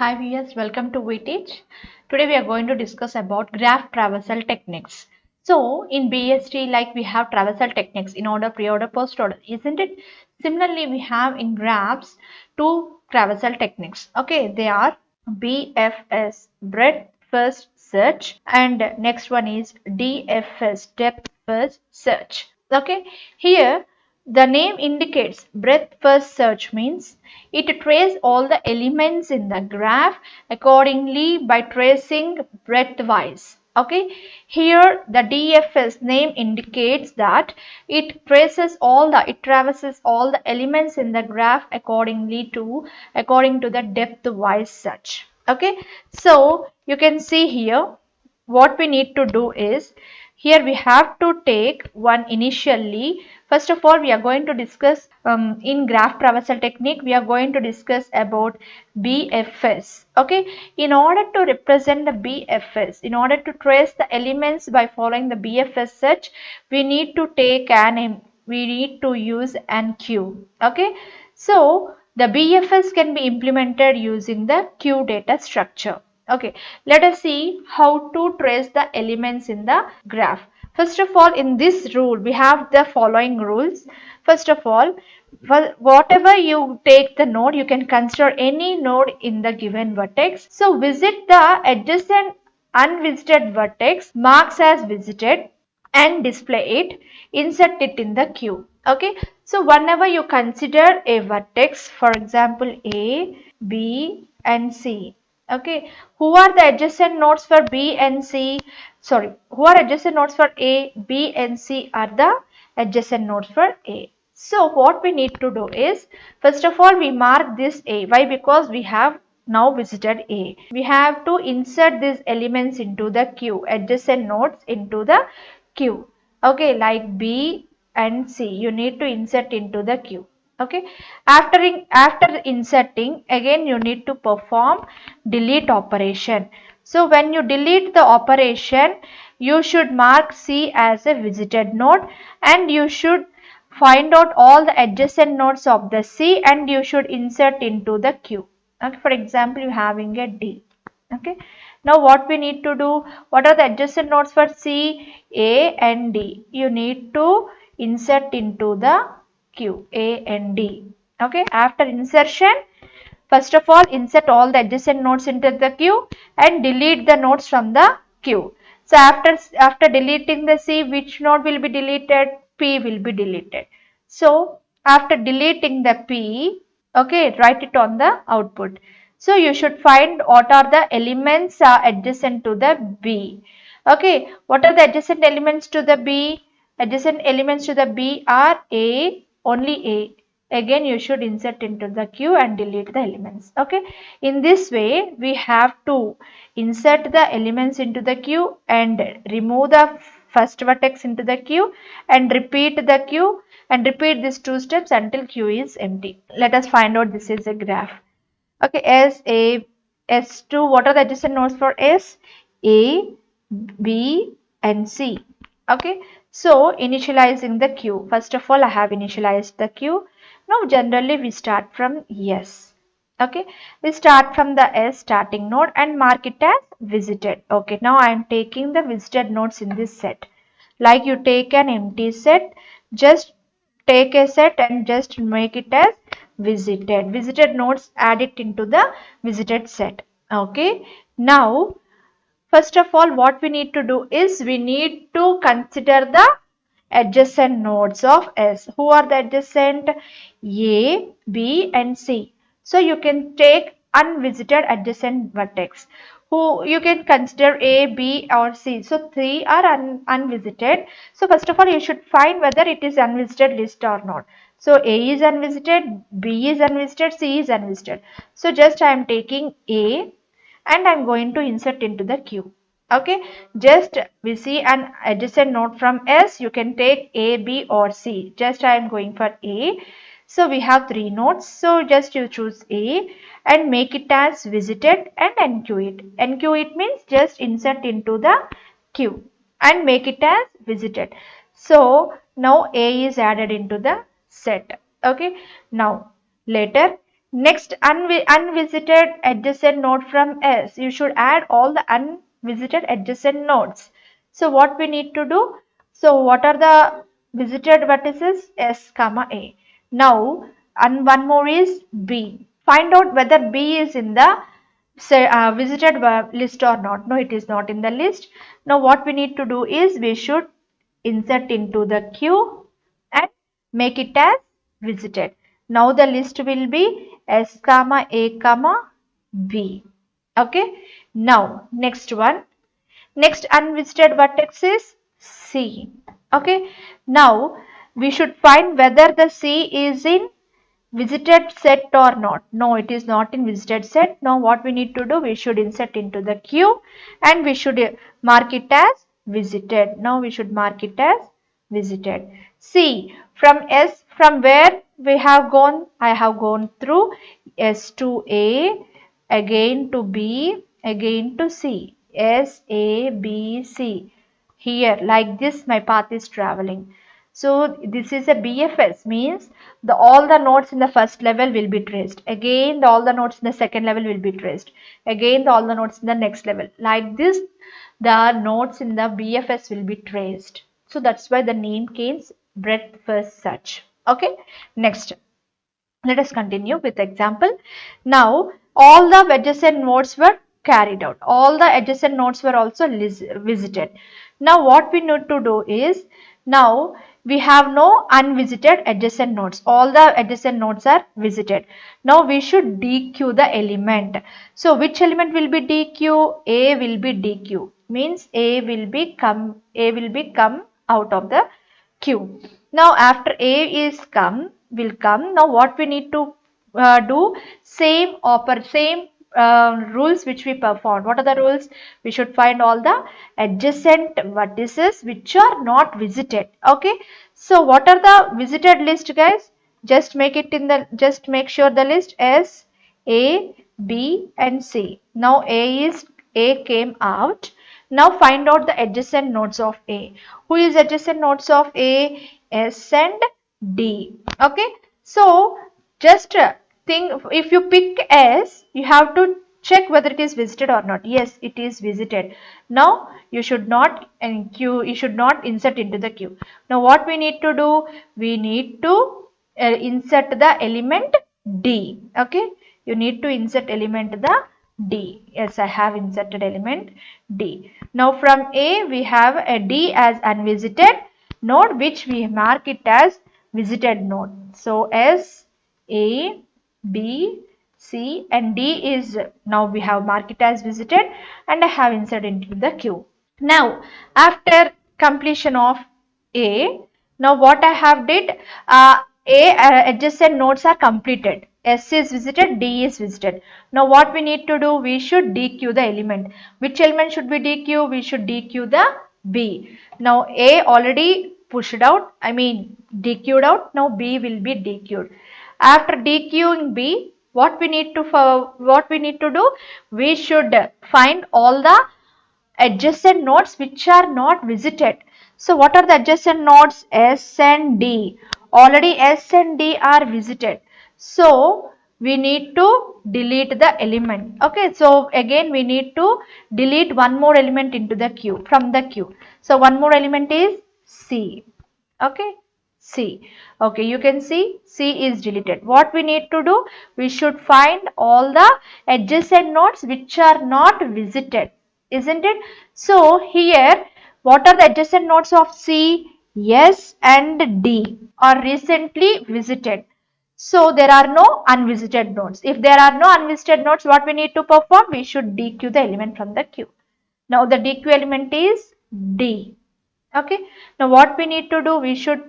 Hi viewers, welcome to Veteach. Today we are going to discuss about graph traversal techniques. So in BST, like we have traversal techniques in order, pre-order, post-order, isn't it? Similarly, we have in graphs two traversal techniques. Okay, they are BFS, breadth first search, and next one is DFS, depth first search. Okay, here the name indicates breadth first search means it traces all the elements in the graph accordingly by tracing breadth wise. Okay, here the DFS name indicates that it traverses all the elements in the graph according to the depth wise search. Okay, so you can see here what we need to do is, here we have to take one initially. First of all, we are going to discuss in graph traversal technique, we are going to discuss about BFS. Okay, in order to represent the BFS, in order to trace the elements by following the BFS search, we need to use an queue. Okay, so the BFS can be implemented using the queue data structure. Okay, let us see how to trace the elements in the graph. First of all, in this rule, we have the following rules. First of all, whatever you take the node, you can consider any node in the given vertex. So visit the adjacent unvisited vertex, marks as visited, and display it, insert it in the queue. Okay, so whenever you consider a vertex, for example A, B and C. Okay, who are the adjacent nodes for B and C? Sorry, who are adjacent nodes for A, B and C are the adjacent nodes for A. So what we need to do is, first of all, we mark this A. Why? Because we have now visited A. We have to insert these elements into the queue, adjacent nodes into the queue. Okay, like B and C, you need to insert into the queue. Okay, after inserting, again you need to perform delete operation. So when you delete the operation, you should mark C as a visited node, and you should find out all the adjacent nodes of the C, and you should insert into the queue. Okay, for example, you having a D. Okay, now what we need to do, what are the adjacent nodes for C, A and D? You need to insert into the queue, A and D. Okay, after insertion, first of all, insert all the adjacent nodes into the queue and delete the nodes from the queue. So after deleting the C, which node will be deleted? P will be deleted. So after deleting the P, okay, write it on the output. So you should find what are the elements adjacent to the B. Okay, what are the adjacent elements to the B? Adjacent elements to the B are A, only A. Again, you should insert into the queue and delete the elements. Okay, in this way, we have to insert the elements into the queue and remove the first vertex into the queue and repeat the queue and repeat these two steps until queue is empty. Let us find out this is a graph. Okay, S, A, S2, what are the adjacent nodes for S? A, B and C. Okay, so initializing the queue. First of all, I have initialized the queue. Now generally we start from S. Okay, we start from the S starting node and mark it as visited. Okay, now I am taking the visited nodes in this set. Like you take an empty set, just take a set and just make it as visited. Visited nodes, add it into the visited set. Okay, now first of all, what we need to do is we need to consider the adjacent nodes of S. Who are the adjacent? A, B and C. So you can take unvisited adjacent vertex. Who you can consider A, B or C. So three are unvisited. So first of all, you should find whether it is unvisited list or not. So A is unvisited, B is unvisited, C is unvisited. So just I am taking A and I am going to insert into the queue. Okay, just we see an adjacent node from S, you can take A, B or C. Just I am going for A. So we have three nodes. So just you choose A and make it as visited and enqueue it. Enqueue it means just insert into the queue and make it as visited. So now A is added into the set. Okay, now later Next, unvisited adjacent node from S. You should add all the unvisited adjacent nodes. So what we need to do? So what are the visited vertices? S comma A. Now, and one more is B. Find out whether B is in the visited list or not. No, it is not in the list. Now what we need to do is we should insert into the queue and make it as visited. Now the list will be S comma A comma B. Okay. Now next one. Next unvisited vertex is C. Okay. Now we should find whether the C is in visited set or not. No, it is not in visited set. Now what we need to do, we should insert into the queue and we should mark it as visited. Now we should mark it as visited. See, from S, from where we have gone? I have gone through S to A, again to B, again to C. S, A, B, C. Here, like this my path is traveling. So this is a BFS, means all the nodes in the first level will be traced. Again all the nodes in the second level will be traced. Again all the nodes in the next level. Like this the nodes in the BFS will be traced. So that's why the name came breadth first search. Okay. Next. Let us continue with example. Now all the adjacent nodes were carried out. All the adjacent nodes were also visited. Now what we need to do is, now we have no unvisited adjacent nodes. All the adjacent nodes are visited. Now we should dequeue the element. So which element will be dequeue? A will be dequeue. Means A will be come out of the queue. Now after A is will come. Now what we need to do? Same rules which we performed. What are the rules? We should find all the adjacent vertices which are not visited. Okay. So what are the visited list, guys? Just make sure the list S, A, B and C. Now A came out. Now find out the adjacent nodes of A. Who is adjacent nodes of A? S and D. Okay. So just think, if you pick S, you have to check whether it is visited or not. Yes, it is visited. Now you should not insert into the queue. Now what we need to do? We need to insert the element D. Okay. You need to insert element the D. Yes, I have inserted element D. Now from A we have a D as unvisited node, which we mark it as visited node. So S, A, B, C and D is, now we have marked it as visited and I have inserted into the queue. Now after completion of A, now what I have did, adjacent nodes are completed. S is visited, D is visited. Now what we need to do? We should dequeue the element. Which element should we dequeue? We should dequeue the B. Now A already pushed out, dequeued out. Now B will be dequeued. After dequeuing B, what we need to do? We should find all the adjacent nodes which are not visited. So what are the adjacent nodes? S and D. Already S and D are visited. So we need to delete the element. Okay, so again we need to delete one more element into the queue, from the queue. So one more element is C. Okay, C. Okay, you can see C is deleted. What we need to do? We should find all the adjacent nodes which are not visited, isn't it? So here, what are the adjacent nodes of C? S and D are recently visited. So there are no unvisited nodes. If there are no unvisited nodes, what we need to perform? We should dequeue the element from the queue. Now the dequeue element is D. Okay. Now what we need to do? We should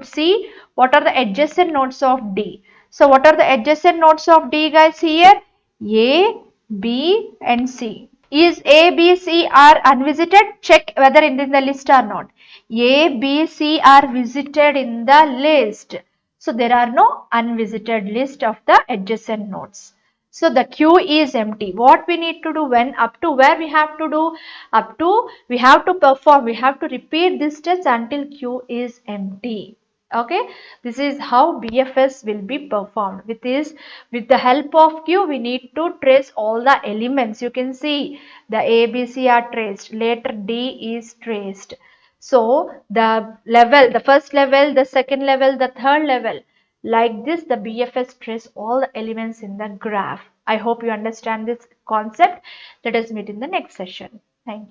see what are the adjacent nodes of D. So what are the adjacent nodes of D, guys? Here A, B and C. Is A, B, C are unvisited? Check whether it is in the list or not. A, B, C are visited in the list. So there are no unvisited list of the adjacent nodes. So the queue is empty. What we need to do? When up to where we have to do? Up to, we have to repeat this steps until queue is empty. Okay, this is how BFS will be performed. With the help of Q, we need to trace all the elements. You can see the ABC are traced, later D is traced. So the first level, the second level, the third level, like this, the BFS trace all the elements in the graph. I hope you understand this concept. Let us meet in the next session. Thank you.